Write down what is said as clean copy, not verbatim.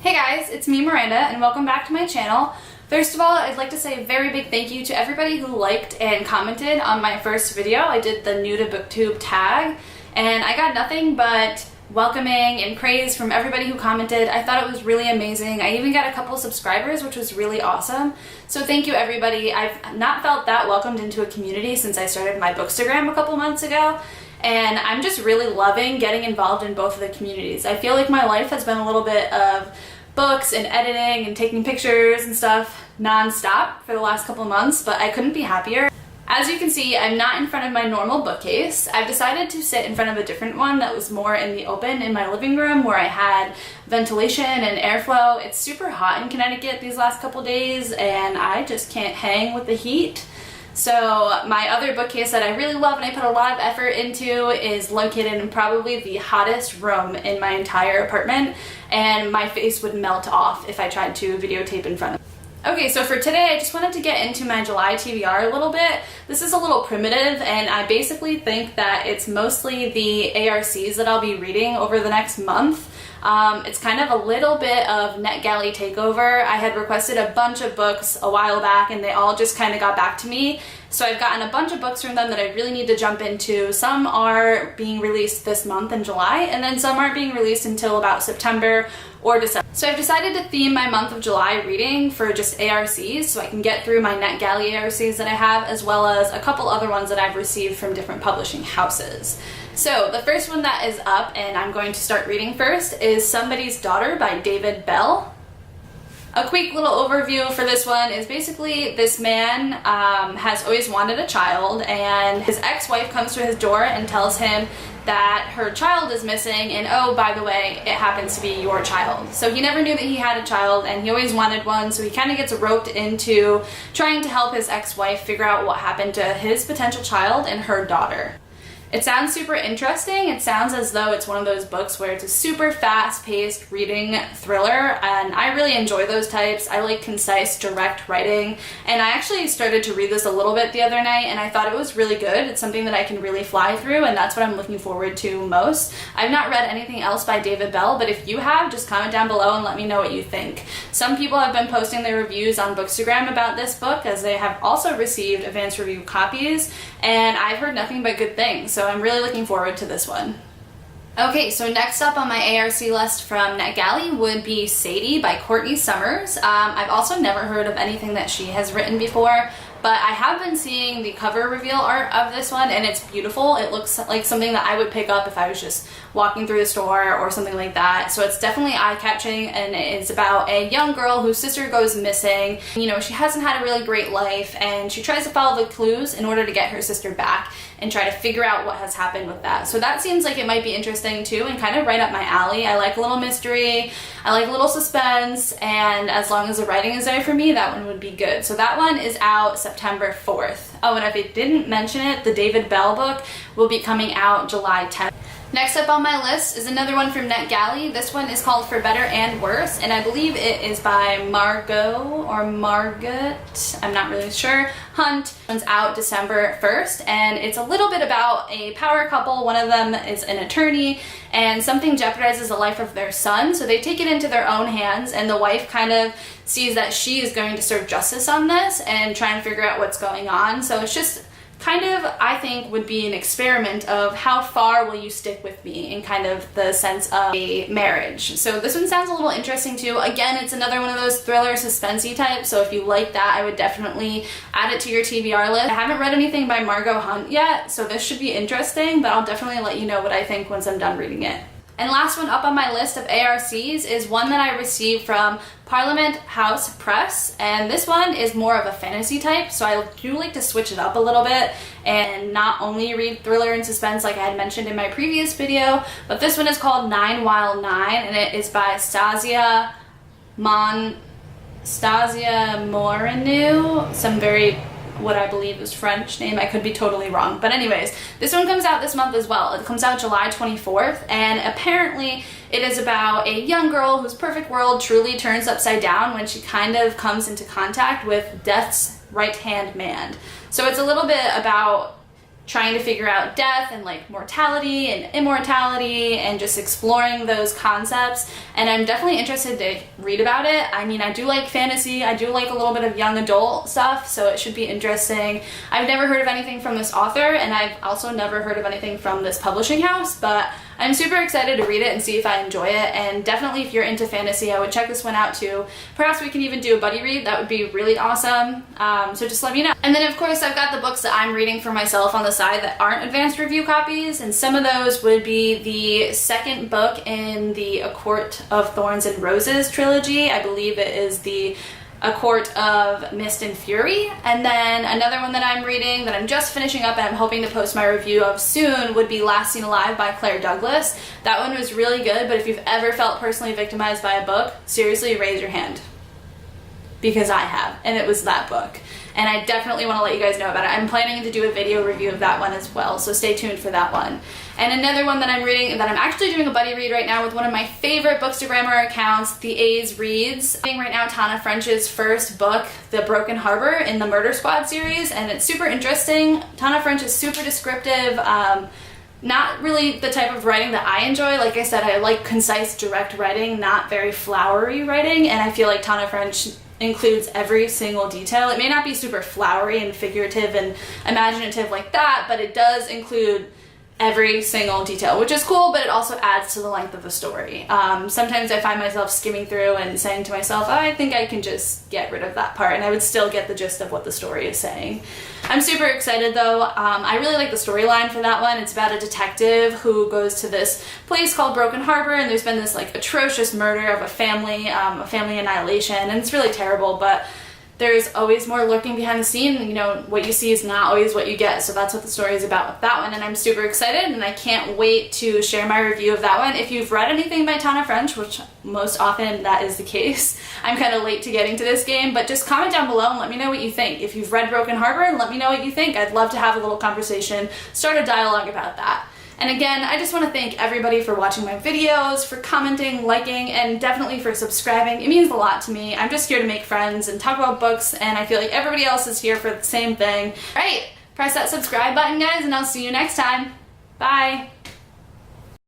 Hey guys, it's me Miranda and welcome back to my channel. First of all, I'd like to say a very big thank you to everybody who liked and commented on my first video. I did the new to booktube tag and I got nothing but welcoming and praise from everybody who commented. I thought it was really amazing. I even got a couple subscribers, which was really awesome. So thank you everybody. I've not felt that welcomed into a community since I started my Bookstagram a couple months ago. And I'm just really loving getting involved in both of the communities. I feel like my life has been a little bit of books and editing and taking pictures and stuff non-stop for the last couple months, but I couldn't be happier. As you can see, I'm not in front of my normal bookcase. I've decided to sit in front of a different one that was more in the open in my living room where I had ventilation and airflow. It's super hot in Connecticut these last couple days and I just can't hang with the heat. So my other bookcase that I really love and I put a lot of effort into is located in probably the hottest room in my entire apartment, and my face would melt off if I tried to videotape in front of it. Okay, so for today I just wanted to get into my July TBR a little bit. This is a little primitive and I basically think that it's mostly the ARCs that I'll be reading over the next month. It's kind of a little bit of NetGalley takeover. I had requested a bunch of books a while back and they all just kind of got back to me. So I've gotten a bunch of books from them that I really need to jump into. Some are being released this month in July and then some aren't being released until about September or December. So I've decided to theme my month of July reading for just ARCs so I can get through my NetGalley ARCs that I have, as well as a couple other ones that I've received from different publishing houses. So the first one that is up and I'm going to start reading first is Somebody's Daughter by David Bell. A quick little overview for this one is basically this man has always wanted a child and his ex-wife comes to his door and tells him that her child is missing and oh, by the way, it happens to be your child. So he never knew that he had a child and he always wanted one, so he kind of gets roped into trying to help his ex-wife figure out what happened to his potential child and her daughter. It sounds super interesting. It sounds as though it's one of those books where it's a super fast-paced reading thriller, and I really enjoy those types. I like concise, direct writing, and I actually started to read this a little bit the other night, and I thought it was really good. It's something that I can really fly through, and that's what I'm looking forward to most. I've not read anything else by David Bell, but if you have, just comment down below and let me know what you think. Some people have been posting their reviews on Bookstagram about this book, as they have also received advanced review copies, and I've heard nothing but good things. So I'm really looking forward to this one. Okay, so next up on my ARC list from NetGalley would be Sadie by Courtney Summers. I've also never heard of anything that she has written before, but I have been seeing the cover reveal art of this one and it's beautiful. It looks like something that I would pick up if I was just walking through the store or something like that. So it's definitely eye-catching and it's about a young girl whose sister goes missing. You know, she hasn't had a really great life and she tries to follow the clues in order to get her sister back and try to figure out what has happened with that. So that seems like it might be interesting too and kind of right up my alley. I like a little mystery, I like a little suspense, and as long as the writing is there for me, that one would be good. So that one is out September 4th. Oh, and if I didn't mention it, the David Bell book will be coming out July 10th. Next up on my list is another one from NetGalley. This one is called For Better and Worse, and I believe it is by Margo or Margot, I'm not really sure, Hunt. One's out December 1st, and it's a little bit about a power couple. One of them is an attorney, and something jeopardizes the life of their son, so they take it into their own hands, and the wife kind of sees that she is going to serve justice on this and try and figure out what's going on. So it's just kind of, I think, would be an experiment of how far will you stick with me in kind of the sense of a marriage. So this one sounds a little interesting too. Again, it's another one of those thriller suspensey types, so if you like that, I would definitely add it to your TBR list. I haven't read anything by Margo Hunt yet, so this should be interesting, but I'll definitely let you know what I think once I'm done reading it. And last one up on my list of ARCs is one that I received from Parliament House Press, and this one is more of a fantasy type, so I do like to switch it up a little bit and not only read thriller and suspense like I had mentioned in my previous video, but this one is called 9 While 9 and it is by Stasia Moranu, some very what I believe is French name. I could be totally wrong. But anyways, this one comes out this month as well. It comes out July 24th, and apparently it is about a young girl whose perfect world truly turns upside down when she kind of comes into contact with death's right-hand man. So it's a little bit about trying to figure out death and like mortality and immortality and just exploring those concepts, and I'm definitely interested to read about it. I mean, I do like fantasy, I do like a little bit of young adult stuff, so it should be interesting. I've never heard of anything from this author, and I've also never heard of anything from this publishing house, but I'm super excited to read it and see if I enjoy it, and definitely if you're into fantasy, I would check this one out too. Perhaps we can even do a buddy read. That would be really awesome. So just let me know. And then of course I've got the books that I'm reading for myself on the side that aren't advanced review copies, and some of those would be the second book in the A Court of Thorns and Roses trilogy. I believe it is the A Court of Mist and Fury. And then another one that I'm reading that I'm just finishing up and I'm hoping to post my review of soon would be Last Seen Alive by Claire Douglas. That one was really good, but if you've ever felt personally victimized by a book, seriously raise your hand. Because I have, and it was that book. And I definitely want to let you guys know about it. I'm planning to do a video review of that one as well, so stay tuned for that one. And another one that I'm reading, that I'm actually doing a buddy read right now with one of my favorite Bookstagrammer accounts, The A's Reads. I'm reading right now Tana French's first book, The Broken Harbor, in the Murder Squad series, and it's super interesting. Tana French is super descriptive, not really the type of writing that I enjoy. Like I said, I like concise, direct writing, not very flowery writing, and I feel like Tana French includes every single detail. It may not be super flowery and figurative and imaginative like that, but it does include every single detail, which is cool, but it also adds to the length of the story. Sometimes I find myself skimming through and saying to myself, oh, I think I can just get rid of that part, and I would still get the gist of what the story is saying. I'm super excited though. I really like the storyline for that one. It's about a detective who goes to this place called Broken Harbor, and there's been this like atrocious murder of a family annihilation, and it's really terrible, but there's always more lurking behind the scene. You know, what you see is not always what you get, so that's what the story is about with that one, and I'm super excited, and I can't wait to share my review of that one. If you've read anything by Tana French, which most often that is the case, I'm kind of late to getting to this game, but just comment down below and let me know what you think. If you've read Broken Harbor, let me know what you think. I'd love to have a little conversation, start a dialogue about that. And again, I just want to thank everybody for watching my videos, for commenting, liking, and definitely for subscribing. It means a lot to me. I'm just here to make friends and talk about books, and I feel like everybody else is here for the same thing. All right, press that subscribe button, guys, and I'll see you next time. Bye!